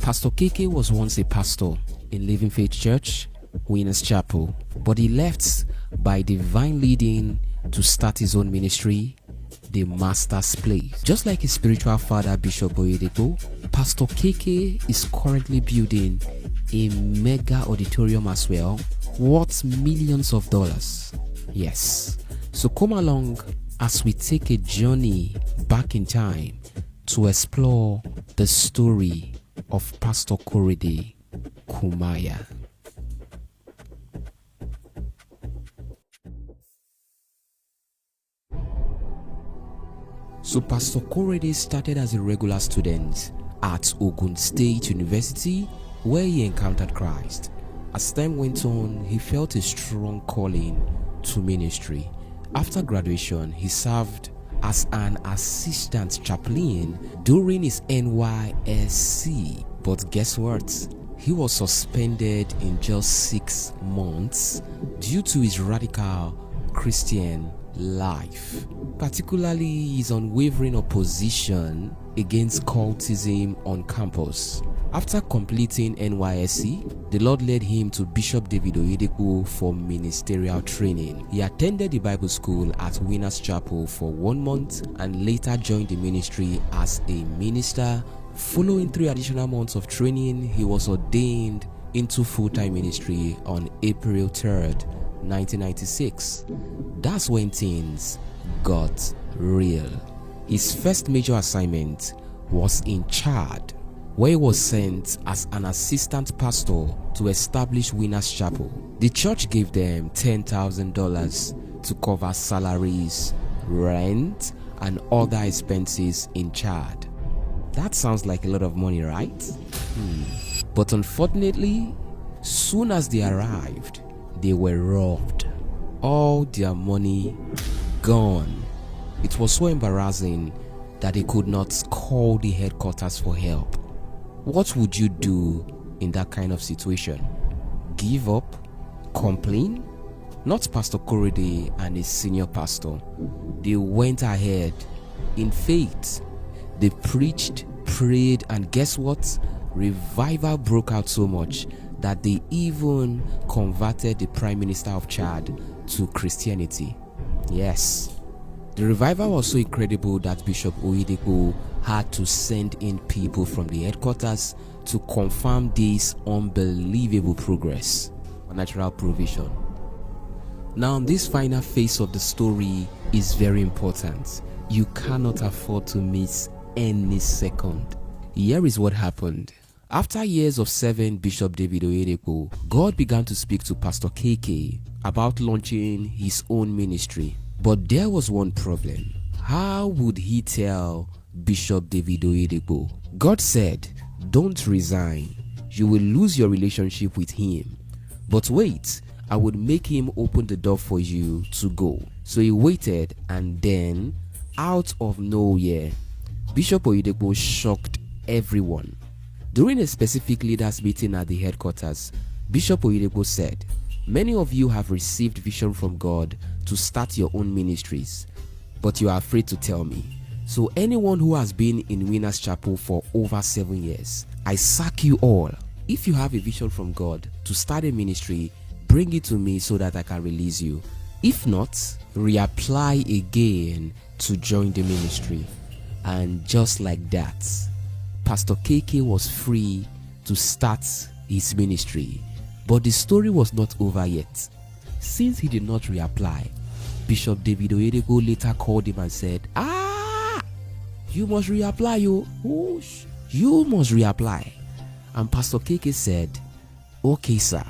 Pastor KK was once a pastor in Living Faith Church, Winners Chapel, but he left by divine leading to start his own ministry, the Master's Place. Just like his spiritual father, Bishop Oyedepo, Pastor KK is currently building a mega auditorium as well, worth millions of dollars. Yes, so come along as we take a journey back in time to explore the story of Pastor Korede Kumaya. So Pastor Korede started as a regular student at Ogun State University, where he encountered Christ. As time went on, he felt a strong calling to ministry. After graduation, he served as an assistant chaplain during his NYSC. But guess what? He was suspended in just 6 months due to his radical Christian life, particularly his unwavering opposition against cultism on campus. After completing NYSC, the Lord led him to Bishop David Oyedepo for ministerial training. He attended the Bible school at Winners Chapel for 1 month and later joined the ministry as a minister. Following 3 additional months of training, he was ordained into full-time ministry on April 3rd, 1996. That's when things got real. His first major assignment was in Chad, where he was sent as an assistant pastor to establish Winners Chapel. The church gave them $10,000 to cover salaries, rent, and other expenses in Chad. That sounds like a lot of money, right? But unfortunately, soon as they arrived, they were robbed. All their money gone. It was so embarrassing that they could not call the headquarters for help. What would you do in that kind of situation? Give up? Complain? Not Pastor Korede and his senior pastor. They went ahead in faith. They preached, prayed, and guess what? Revival broke out so much that they even converted the Prime Minister of Chad to Christianity. Yes. The revival was so incredible that Bishop Oyedepo had to send in people from the headquarters to confirm this unbelievable progress. Natural provision. Now, this final phase of the story is very important. You cannot afford to miss any second. Here is what happened. After years of serving Bishop David Oyedepo, God began to speak to Pastor KK about launching his own ministry. But there was one problem. How would he tell Bishop David Oyedepo? God said, don't resign. You will lose your relationship with him. But wait, I would make him open the door for you to go. So he waited, and then, out of nowhere, Bishop Oyedepo shocked everyone. During a specific leaders meeting at the headquarters, Bishop Oyedepo said, many of you have received vision from God to start your own ministries, but you are afraid to tell me. So anyone who has been in Winners Chapel for over 7 years, I sack you all. If you have a vision from God to start a ministry, bring it to me so that I can release you. If not, reapply again to join the ministry. And just like that, Pastor KK was free to start his ministry. But the story was not over yet. Since he did not reapply, Bishop David Oyedepo later called him and said, you must reapply, you must reapply. And Pastor KK said, okay sir,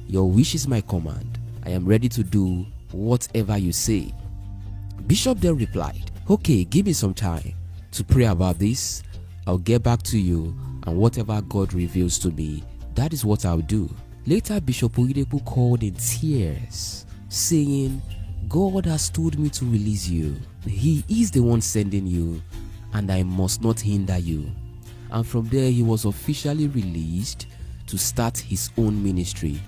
your wish is my command. I am ready to do whatever you say. Bishop then replied, okay, give me some time to pray about this. I'll get back to you, and whatever God reveals to me, that is what I'll do. Later, Bishop Oyedepo called in tears, saying, God has told me to release you. He is the one sending you, and I must not hinder you. And from there, he was officially released to start his own ministry.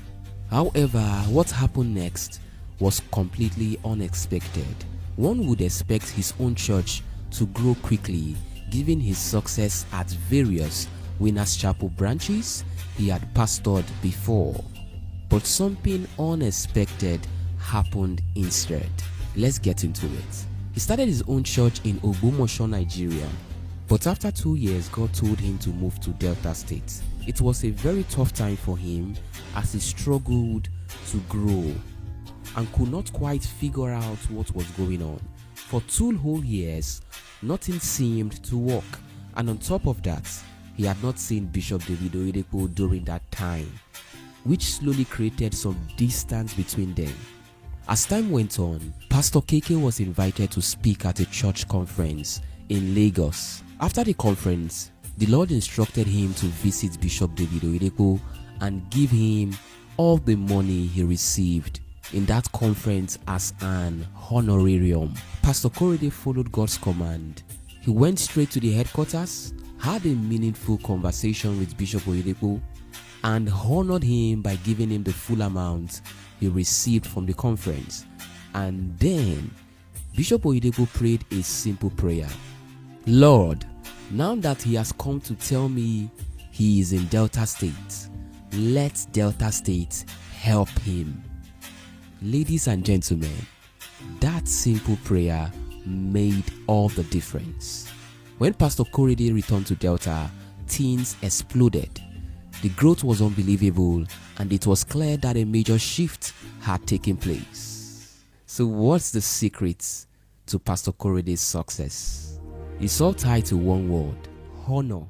However, what happened next was completely unexpected. One would expect his own church to grow quickly, given his success at various Winners Chapel branches he had pastored before. But something unexpected happened instead. Let's get into it. He started his own church in Ogbomoso, Nigeria. But after 2 years, God told him to move to Delta State. It was a very tough time for him as he struggled to grow and could not quite figure out what was going on. For 2 whole years, nothing seemed to work. And on top of that, he had not seen Bishop David Oyedepo during that time, which slowly created some distance between them. As time went on, Pastor KK was invited to speak at a church conference in Lagos. After the conference, the Lord instructed him to visit Bishop David Oyedepo and give him all the money he received in that conference as an honorarium. Pastor Korede followed God's command. He went straight to the headquarters, had a meaningful conversation with Bishop Oyedepo, and honored him by giving him the full amount he received from the conference. And then Bishop Oyedepo prayed a simple prayer. Lord, now that he has come to tell me he is in Delta State, let Delta State help him. Ladies and gentlemen, that simple prayer made all the difference. When Pastor Korede returned to Delta, things exploded. The growth was unbelievable, and it was clear that a major shift had taken place. So what's the secret to Pastor Korede's success? It's all tied to one word: honor.